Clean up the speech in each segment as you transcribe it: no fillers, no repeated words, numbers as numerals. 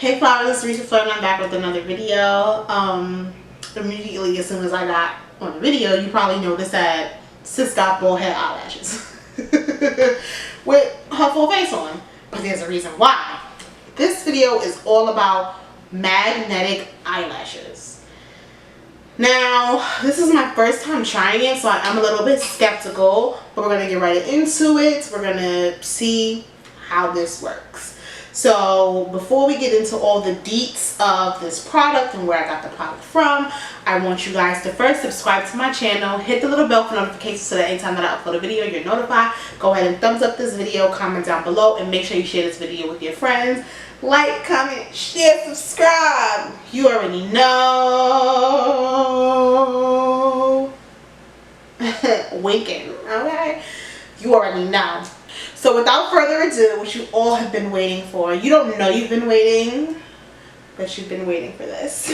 Hey flowers, it's Reese LaFleur and I'm back with another video. Immediately as soon as I got on the video, you probably noticed that sis got bald head eyelashes with her full face on. But there's a reason why. This video is all about magnetic eyelashes. Now, this is my first time trying it, so I'm a little bit skeptical, but we're going to get right into it. We're going to see how this works. So before we get into all the deets of this product and where I got the product from, I want you guys to first subscribe to my channel, hit the little bell for notifications so that anytime that I upload a video, you're notified. Go ahead and thumbs up this video, comment down below, and make sure you share this video with your friends. Like, comment, share, subscribe. You already know. Winking, okay? You already know. So without further ado, what you all have been waiting for. You don't know you've been waiting, but you've been waiting for this.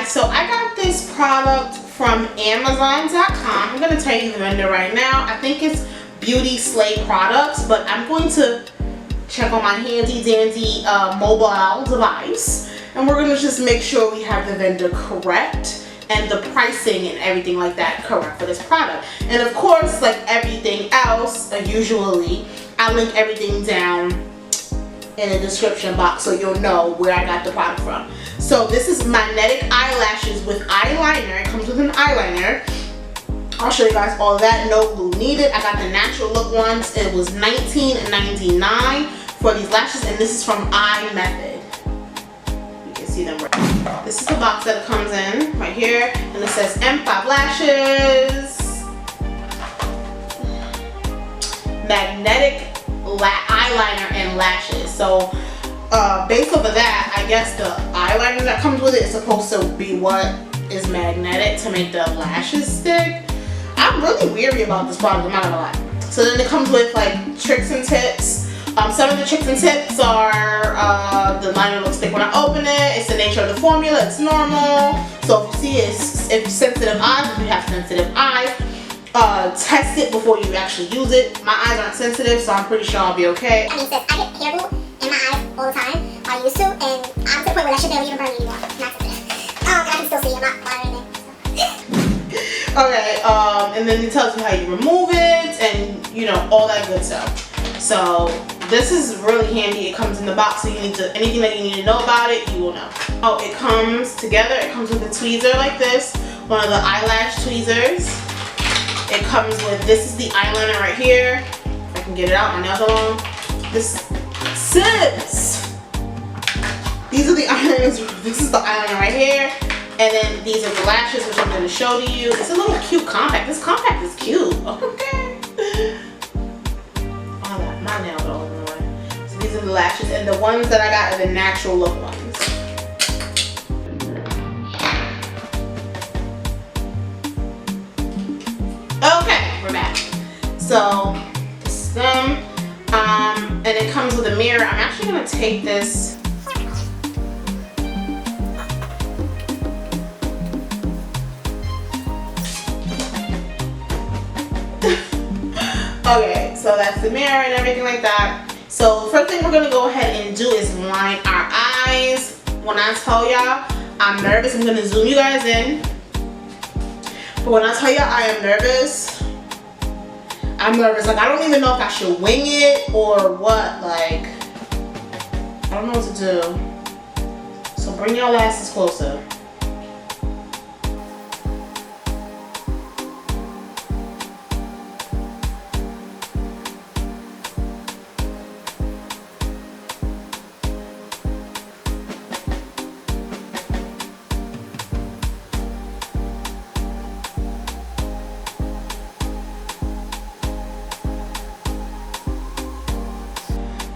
So I got this product from Amazon.com. I'm going to tell you the vendor right now. I think it's Beauty Slay Products, but I'm going to check on my handy dandy mobile device. And we're going to just make sure we have the vendor correct and the pricing and everything like that correct for this product. And of course, like everything else, usually I link everything down in the description box so you'll know where I got the product from. So this is magnetic eyelashes with eyeliner. It comes with an eyeliner. I'll show you guys all of that. No glue needed. I got the natural look ones. It was $19.99 for these lashes, and this is from Eye Method. See them right. This is the box that it comes in right here, and it says M5 lashes, magnetic eyeliner and lashes. So based off of that, I guess the eyeliner that comes with it is supposed to be what is magnetic to make the lashes stick. I'm really weary about this product, I'm not gonna lie. So then it comes with like tricks and tips. Some of the tricks and tips are the liner looks thick when I open it. It's the nature of the formula. It's normal. So if you see if sensitive eyes, if you have sensitive eyes, test it before you actually use it. My eyes aren't sensitive, so I'm pretty sure I'll be okay. I mean, sis, I get hair glue in my eyes all the time. I used to, and I'm to the point where that should barely even burn me anymore. Not sensitive. I can still see. I'm not firing it. Okay. And then it tells you how you remove it, and you know all that good stuff. So this is really handy. It comes in the box, so you need to, anything that you need to know about it, you will know. Oh, it comes together. It comes with a tweezer like this, one of the eyelash tweezers. It comes with, this is the eyeliner right here. If I can get it out, my nails are long. This, sis! These are the eyeliners. This is the eyeliner right here. And then these are the lashes, which I'm going to show to you. It's a little cute compact. This compact is cute. Okay. My nails are all in the way. So these are the lashes, and the ones that I got are the natural look ones. Okay, we're back. So this is them, and it comes with a mirror. I'm actually gonna take this. Okay, so that's the mirror and everything like that. So the first thing we're gonna go ahead and do is line our eyes. When I tell y'all I'm nervous, I'm gonna zoom you guys in. But when I tell y'all I am nervous, I'm nervous. Like I don't even know if I should wing it or what. Like I don't know what to do. So bring your glasses closer.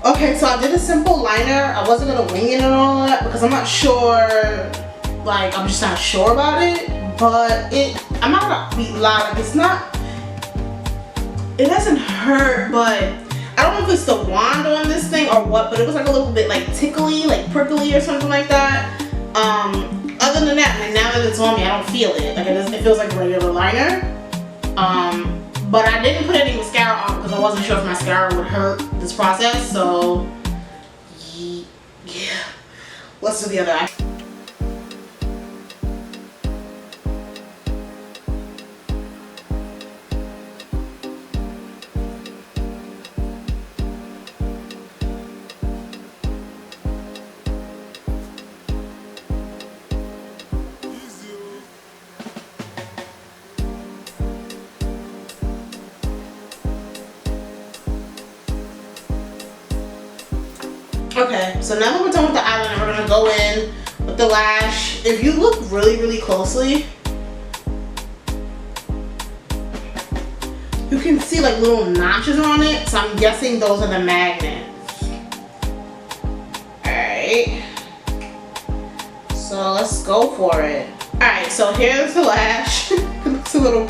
Okay, so I did a simple liner. I wasn't gonna wing it and all that because I'm not sure, like I'm just not sure about it. But I'm not gonna be loud. Like it's not, it doesn't hurt, but I don't know if it's the wand on this thing or what, but it was like a little bit like tickly, like prickly or something like that. Other than that, like now that it's on me, I don't feel it. Like it feels like regular liner. But I didn't put any mascara on because I wasn't sure if mascara would hurt this process. So yeah, let's do the other eye. Okay, so now that we're done with the eyeliner, we're gonna go in with the lash. If you look really, really closely, you can see like little notches on it. So I'm guessing those are the magnets. Alright. So let's go for it. Alright, so here's the lash. It looks a little...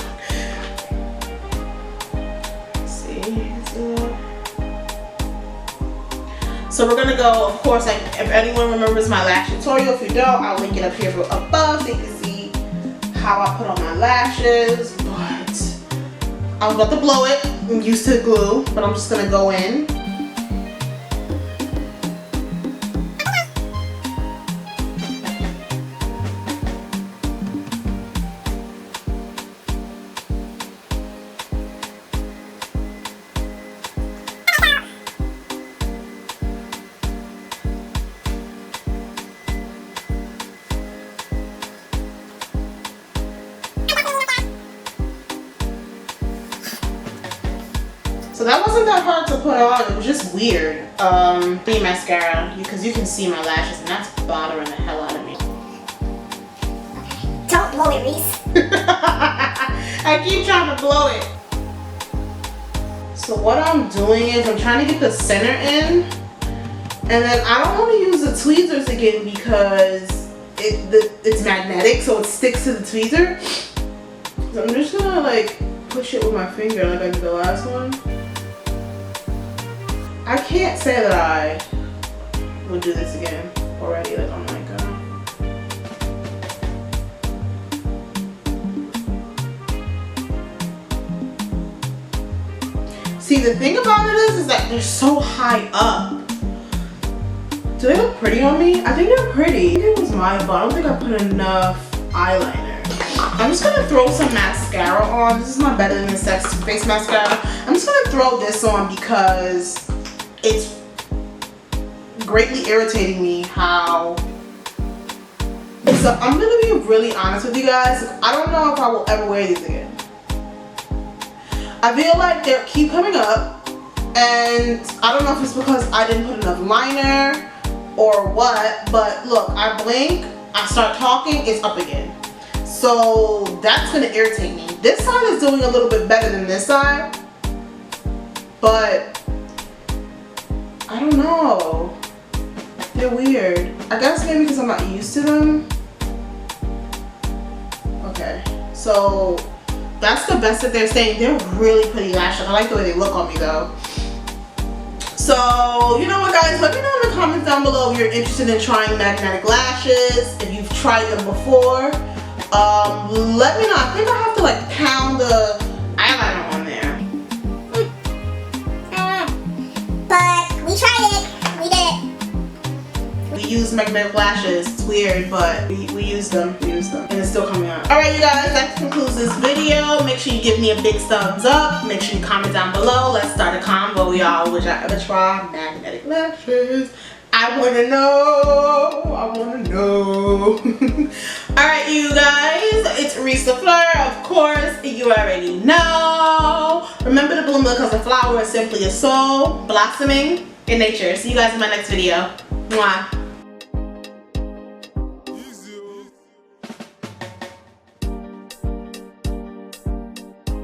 So we're gonna go, of course, like if anyone remembers my lash tutorial, if you don't, I'll link it up here above so you can see how I put on my lashes. But I was about to blow it, I'm used to glue, but I'm just gonna go in. So that wasn't that hard to put on, it was just weird. The mascara, because you can see my lashes and that's bothering the hell out of me. Don't blow it, Reese. I keep trying to blow it. So what I'm doing is I'm trying to get the center in, and then I don't want to use the tweezers again because it's magnetic, so it sticks to the tweezer. So I'm just gonna like push it with my finger like I did the last one. I can't say that I will do this again already. Like, oh my god. See, the thing about it is that they're so high up. Do they look pretty on me? I think they're pretty. I think it was my fault. I don't think I put enough eyeliner. I'm just gonna throw some mascara on. This is my Better Than Sex face mascara. I'm just gonna throw this on because it's greatly irritating me how... So I'm gonna be really honest with you guys. I don't know if I will ever wear these again. I feel like they keep coming up, and I don't know if it's because I didn't put enough liner or what, but look, I blink, I start talking, it's up again. So that's gonna irritate me. This side is doing a little bit better than this side, but I don't know. They're weird. I guess maybe because I'm not used to them. Okay, so that's the best that they're saying. They're really pretty lashes. I like the way they look on me though. So, you know what guys, let me know in the comments down below if you're interested in trying magnetic lashes, if you've tried them before. Let me know. I think I have to like pound the eyeliner on there. But we tried it. We did it. We use magnetic lashes. It's weird, but we use them. We use them. And it's still coming out. Alright you guys, that concludes this video. Make sure you give me a big thumbs up. Make sure you comment down below. Let's start a convo, y'all. Would y'all ever try magnetic lashes? I wanna know. I wanna know. Alright you guys, it's Reese LaFleur. Of course, you already know. Remember to bloom because a flower is simply a soul blossoming in nature. See you guys in my next video. Mwah.